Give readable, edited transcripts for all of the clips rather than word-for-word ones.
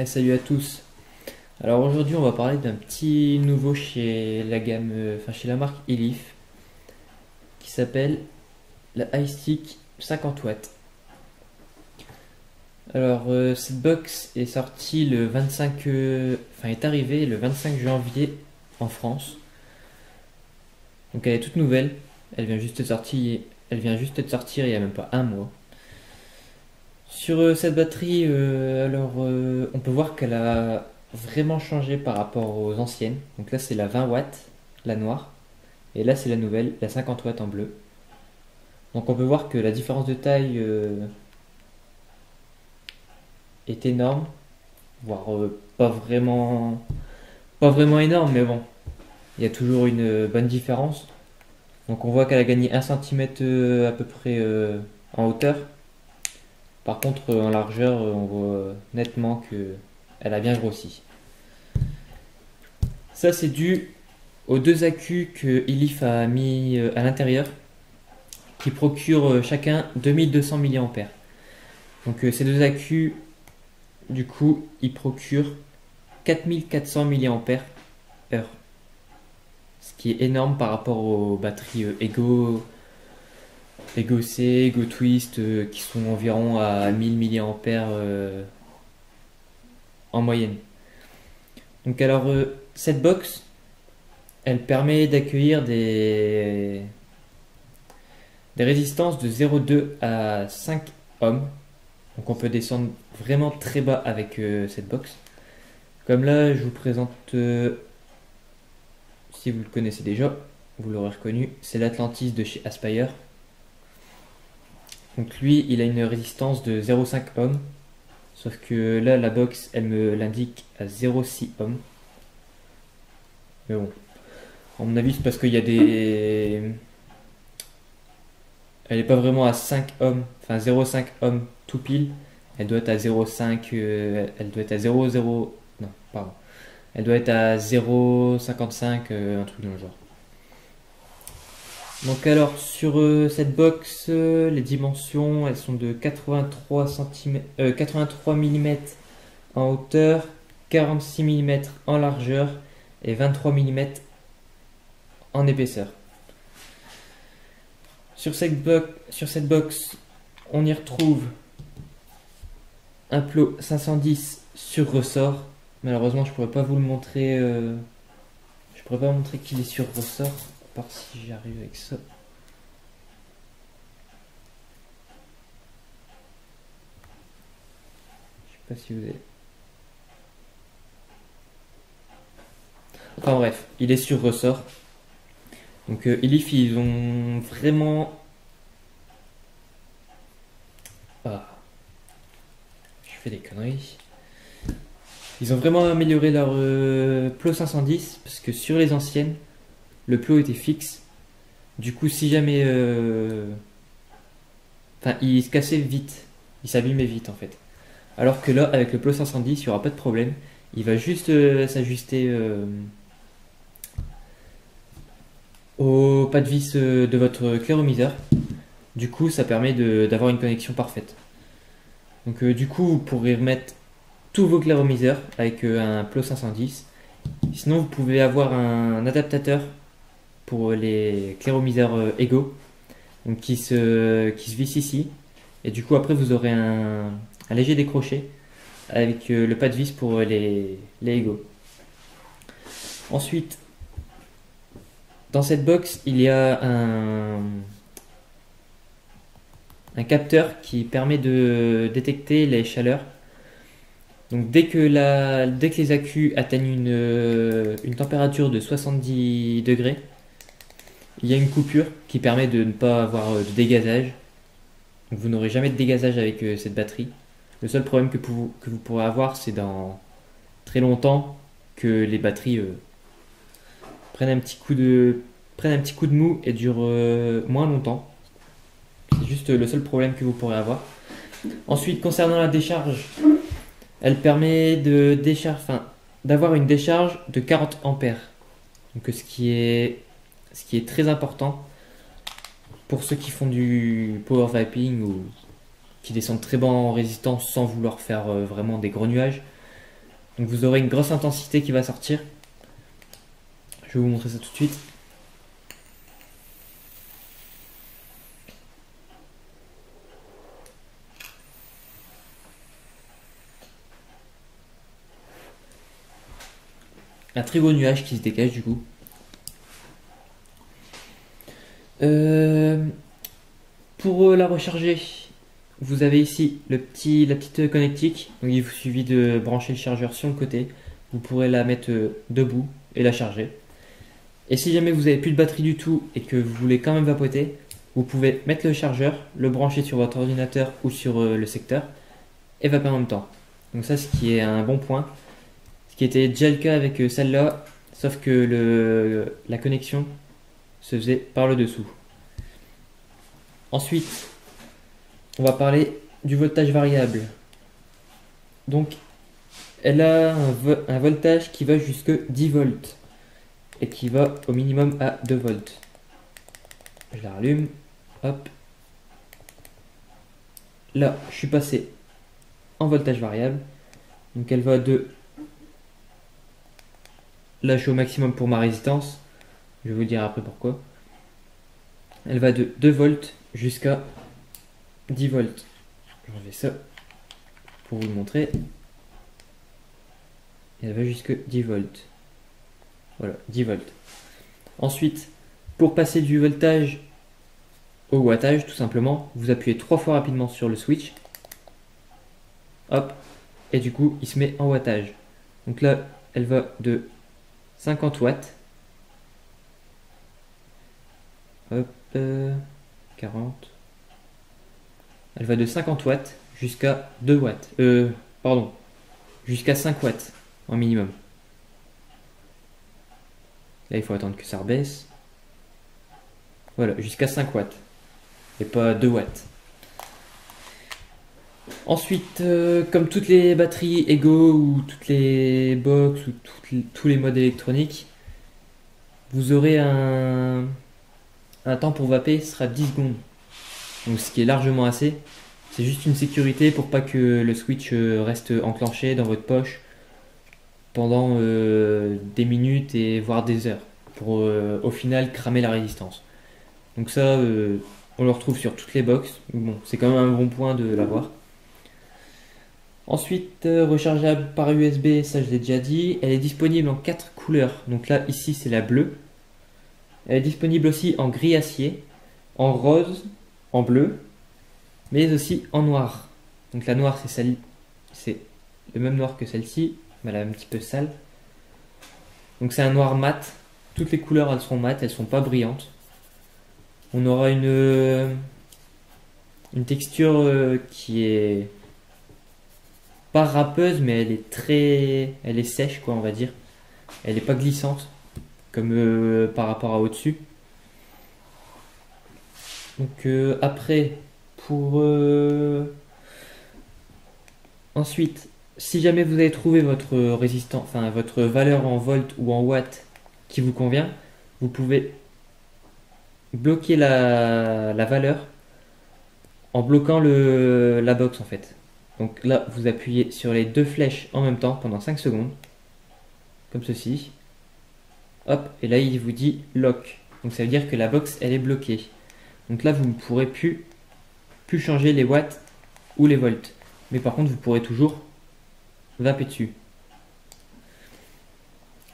Salut à tous. Alors aujourd'hui on va parler d'un petit nouveau chez la gamme, chez la marque Elif qui s'appelle la iStick 50 watts. Alors cette box est sortie le 25, est arrivée le 25 janvier en France. Donc elle est toute nouvelle. Elle vient juste de sortir, elle vient juste de sortir il y a même pas un mois. Sur cette batterie, on peut voir qu'elle a vraiment changé par rapport aux anciennes. Donc là, c'est la 20 watts, la noire. Et là, c'est la nouvelle, la 50 watts en bleu. Donc on peut voir que la différence de taille est énorme. Voire pas vraiment énorme, mais bon, il y a toujours une bonne différence. Donc on voit qu'elle a gagné 1 cm à peu près en hauteur. Par contre, en largeur, on voit nettement qu'elle a bien grossi. Ça, c'est dû aux deux accus que Elif a mis à l'intérieur, qui procurent chacun 2200 mAh. Donc ces deux accus, du coup, ils procurent 4400 mAh, ce qui est énorme par rapport aux batteries Ego C, Ego Twist, qui sont environ à 1000 mAh en moyenne. Donc alors, cette box, elle permet d'accueillir des résistances de 0,2 à 5 ohms. Donc on peut descendre vraiment très bas avec cette box. Comme là, je vous présente, si vous le connaissez déjà, vous l'aurez reconnu, c'est l'Atlantis de chez Aspire. Donc lui, il a une résistance de 0,5 ohms. Sauf que là, la box, elle me l'indique à 0,6 ohms. Mais bon, à mon avis, c'est parce qu'il y a des... Elle n'est pas vraiment à 5 ohms, enfin 0,5 ohms tout pile. Elle doit être à 0,5, elle doit être à 0,0... Non, pardon. Elle doit être à 0,55, un truc dans le genre. Donc alors, sur cette box, les dimensions, elles sont de 83 mm en hauteur, 46 mm en largeur et 23 mm en épaisseur. Sur cette box, on y retrouve un plot 510 sur ressort. Malheureusement, je pourrais pas vous le montrer. Je pourrais pas montrer qu'il est sur ressort, à part si j'arrive avec ça. Je sais pas si vous avez. Enfin bref, il est sur ressort. Donc Elif, ils ont vraiment. Ah, je fais des conneries. Ils ont vraiment amélioré leur plot 510 parce que sur les anciennes, le plot était fixe. Du coup, si jamais. Il se cassait vite. Il s'abîmait vite en fait. Alors que là, avec le plot 510, il n'y aura pas de problème. Il va juste s'ajuster au pas de vis de votre clairomiseur. Du coup, ça permet d'avoir une connexion parfaite. Donc, du coup, vous pourrez remettre tous vos clairomiseurs avec un plot 510. Sinon, vous pouvez avoir un adaptateur pour les clairomiseurs Ego, donc qui se visse ici. Et du coup, après, vous aurez un léger décroché avec le pas de vis pour les Ego. Ensuite, dans cette box, il y a un capteur qui permet de détecter les chaleurs. Donc dès que les accus atteignent une température de 70 degrés, il y a une coupure qui permet de ne pas avoir de dégazage. Donc vous n'aurez jamais de dégazage avec cette batterie. Le seul problème que vous pourrez avoir, c'est dans très longtemps que les batteries prennent un petit coup de mou et durent moins longtemps. C'est juste le seul problème que vous pourrez avoir. Ensuite, concernant la décharge, elle permet d'avoir une décharge de 40 ampères. Donc ce qui est très important pour ceux qui font du power vaping ou qui descendent très bas en résistance sans vouloir faire vraiment des gros nuages. Donc vous aurez une grosse intensité qui va sortir. Je vais vous montrer ça tout de suite. Un très beau nuage qui se dégage du coup. Pour la recharger, vous avez ici la petite connectique. Donc il vous suffit de brancher le chargeur sur le côté. Vous pourrez la mettre debout et la charger. Et si jamais vous n'avez plus de batterie du tout et que vous voulez quand même vapoter, vous pouvez mettre le chargeur, le brancher sur votre ordinateur ou sur le secteur et vaper en même temps. Donc ça, ce qui est un bon point. Ce qui était déjà le cas avec celle-là, sauf que la connexion se faisait par le dessous. Ensuite, on va parler du voltage variable. Donc, elle a un voltage qui va jusque 10 volts et qui va au minimum à 2 volts. Je la rallume, hop. Là, je suis passé en voltage variable. Donc, elle va de... Là, je suis au maximum pour ma résistance. Je vais vous dire après pourquoi. Elle va de 2 volts jusqu'à 10 volts. Je refais ça pour vous le montrer. Et elle va jusque 10 volts. Voilà, 10 volts. Ensuite, pour passer du voltage au wattage, tout simplement, vous appuyez 3 fois rapidement sur le switch. Hop. Et du coup, il se met en wattage. Donc là, elle va de 50 watts. Hop. 40. Elle va de 50 watts jusqu'à 2 watts. Pardon. Jusqu'à 5 watts en minimum. Là, il faut attendre que ça rebaisse. Voilà, jusqu'à 5 watts. Et pas 2 watts. Ensuite, comme toutes les batteries Ego ou toutes les box ou tous les modes électroniques, vous aurez un temps pour vaper, ce sera 10 secondes. Donc ce qui est largement assez. C'est juste une sécurité pour pas que le switch reste enclenché dans votre poche pendant des minutes et voire des heures. Pour au final cramer la résistance. Donc ça, on le retrouve sur toutes les box. Bon, c'est quand même un bon point de l'avoir. Ensuite, rechargeable par USB, ça je l'ai déjà dit. Elle est disponible en 4 couleurs. Donc là, ici, c'est la bleue. Elle est disponible aussi en gris acier, en rose, en bleu, mais aussi en noir. Donc la noire, c'est le même noir que celle-ci, mais elle est un petit peu sale. Donc c'est un noir mat. Toutes les couleurs, elles seront mates, elles sont pas brillantes. On aura une texture qui est pas râpeuse, mais elle est sèche, quoi, on va dire. Elle est pas glissante comme par rapport à au-dessus. Donc après, pour ensuite, si jamais vous avez trouvé votre résistance, enfin votre valeur en volts ou en watts qui vous convient, vous pouvez bloquer la valeur en bloquant la box en fait. Donc là, vous appuyez sur les deux flèches en même temps pendant 5 secondes, comme ceci. Hop, et là il vous dit lock. Donc ça veut dire que la box elle est bloquée. Donc là vous ne pourrez plus changer les watts ou les volts. Mais par contre vous pourrez toujours vaper dessus.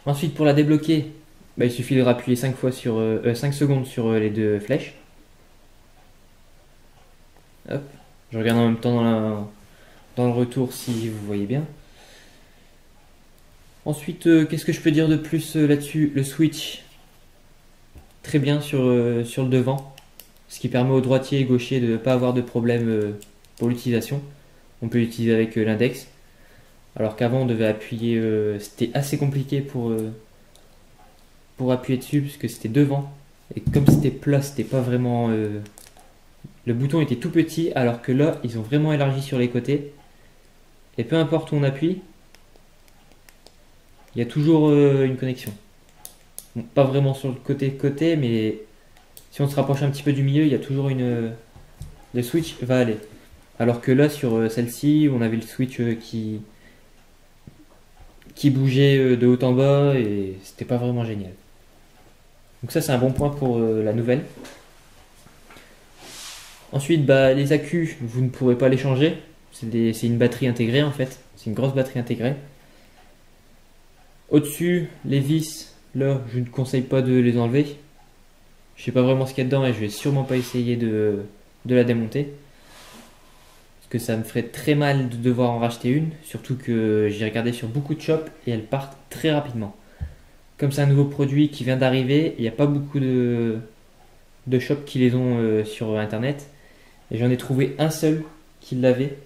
Ensuite pour la débloquer, bah, il suffit de rappuyer 5 secondes sur les deux flèches. Hop, je regarde en même temps dans le retour si vous voyez bien. Ensuite, qu'est-ce que je peux dire de plus là-dessus? Le switch, très bien sur le devant, ce qui permet aux droitiers et gauchers de ne pas avoir de problème pour l'utilisation. On peut l'utiliser avec l'index, alors qu'avant on devait appuyer, c'était assez compliqué pour appuyer dessus, puisque c'était devant, et comme c'était plat, c'était pas vraiment... le bouton était tout petit, alors que là, ils ont vraiment élargi sur les côtés, et peu importe où on appuie, il y a toujours une connexion. Bon, pas vraiment sur le côté, mais si on se rapproche un petit peu du milieu, il y a toujours le switch va aller. Alors que là, sur celle-ci, on avait le switch qui bougeait de haut en bas et c'était pas vraiment génial. Donc ça c'est un bon point pour la nouvelle. Ensuite, bah, les accus, vous ne pourrez pas les changer. C'est une batterie intégrée en fait. C'est une grosse batterie intégrée. Au-dessus, les vis, là, je ne conseille pas de les enlever. Je sais pas vraiment ce qu'il y a dedans et je vais sûrement pas essayer de la démonter. Parce que ça me ferait très mal de devoir en racheter une. Surtout que j'ai regardé sur beaucoup de shops et elles partent très rapidement. Comme c'est un nouveau produit qui vient d'arriver, il n'y a pas beaucoup de shops qui les ont sur internet. Et j'en ai trouvé un seul qui l'avait.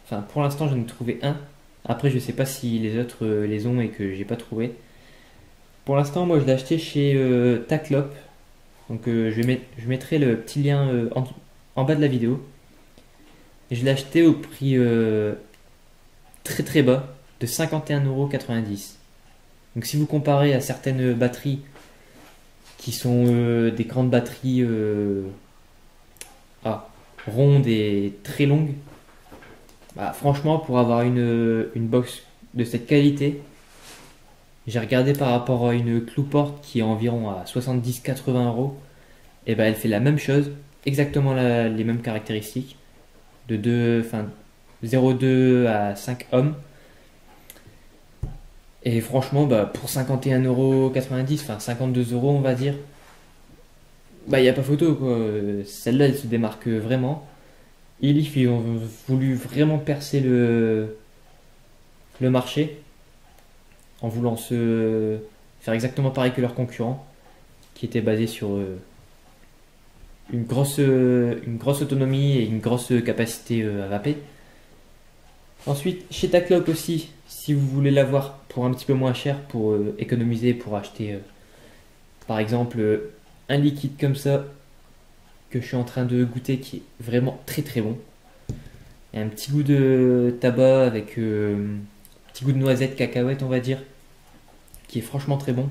Enfin, pour l'instant, j'en ai trouvé un. Après, je sais pas si les autres les ont et que j'ai pas trouvé. Pour l'instant, moi, je l'ai acheté chez Taclop. Donc, je mettrai le petit lien en bas de la vidéo. Et je l'ai acheté au prix très très bas de 51,90 €. Donc, si vous comparez à certaines batteries qui sont des grandes batteries rondes et très longues, bah, franchement, pour avoir une box de cette qualité, j'ai regardé par rapport à une Clouport qui est environ à 70-80 €, et ben elle fait la même chose, exactement les mêmes caractéristiques, de 0,2 à 5 ohms. Et franchement, bah, pour 51,90 €, enfin 52 € on va dire, bah il n'y a pas photo quoi. Celle-là elle se démarque vraiment. Elif ils ont voulu vraiment percer le marché en voulant se faire exactement pareil que leurs concurrents qui étaient basés sur une grosse autonomie et une grosse capacité à vaper. Ensuite, chez Tacloc aussi, si vous voulez l'avoir pour un petit peu moins cher, pour économiser, pour acheter par exemple un liquide comme ça que je suis en train de goûter qui est vraiment très très bon. Il y a un petit goût de tabac avec un petit goût de noisette, cacahuète on va dire, qui est franchement très bon.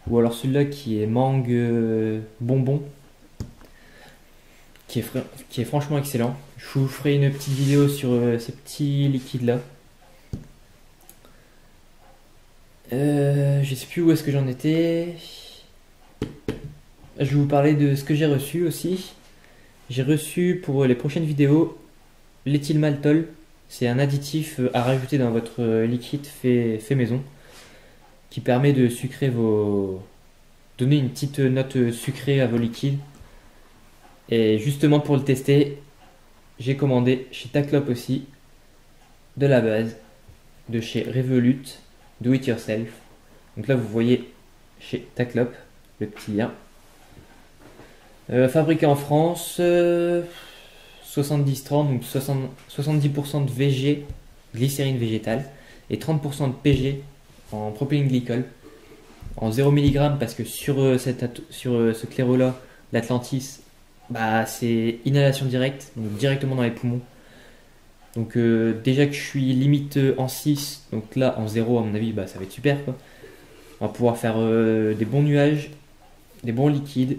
Ou alors celui-là qui est mangue bonbon, qui est franchement excellent. Je vous ferai une petite vidéo sur ces petits liquides là. Je sais plus où est-ce que j'en étais. Je vais vous parler de ce que j'ai reçu aussi. J'ai reçu pour les prochaines vidéos l'éthylmaltol. C'est un additif à rajouter dans votre liquide fait maison qui permet de sucrer donner une petite note sucrée à vos liquides. Et justement pour le tester, j'ai commandé chez Taclop aussi de la base de chez Revolut Do It Yourself. Donc là vous voyez chez Taclop le petit lien. Fabriqué en France, 70-30, donc 70% de VG, glycérine végétale, et 30% de PG en propylène glycol, en 0 mg parce que sur ce claireau là, l'Atlantis, bah, c'est inhalation directe, donc directement dans les poumons. Donc déjà que je suis limite en 6, donc là en 0 à mon avis, bah, ça va être super quoi. On va pouvoir faire des bons nuages, des bons liquides.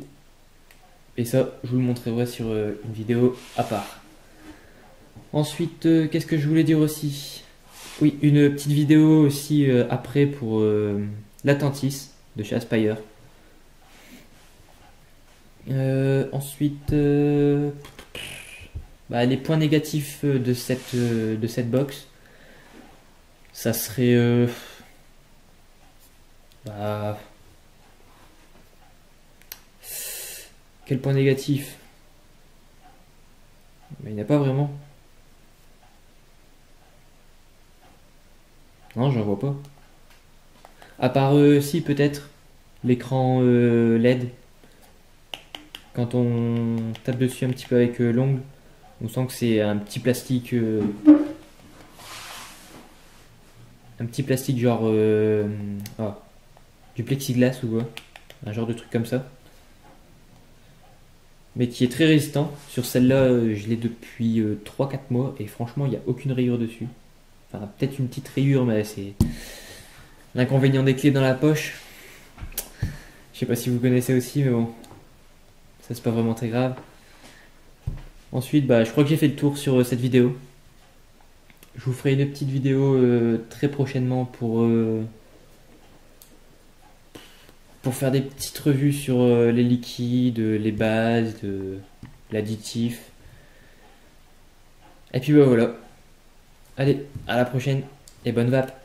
Et ça, je vous le montrerai sur une vidéo à part. Ensuite, qu'est-ce que je voulais dire aussi? Oui, une petite vidéo aussi après pour l'Atlantis de chez Aspire. Ensuite, bah, les points négatifs de cette box, ça serait bah, quel point négatif? Mais il n'y en a pas vraiment. Non, j'en vois pas. À part si peut-être l'écran LED. Quand on tape dessus un petit peu avec l'ongle, on sent que c'est un petit plastique genre du plexiglas ou quoi, un genre de truc comme ça, mais qui est très résistant. Sur celle-là, je l'ai depuis 3-4 mois et franchement, il n'y a aucune rayure dessus. Enfin, peut-être une petite rayure, mais c'est l'inconvénient des clés dans la poche. Je sais pas si vous connaissez aussi, mais bon, ça c'est pas vraiment très grave. Ensuite, bah, je crois que j'ai fait le tour sur cette vidéo. Je vous ferai une petite vidéo très prochainement pour faire des petites revues sur les liquides, les bases, l'additif. Et puis bah, voilà. Allez, à la prochaine et bonne vape.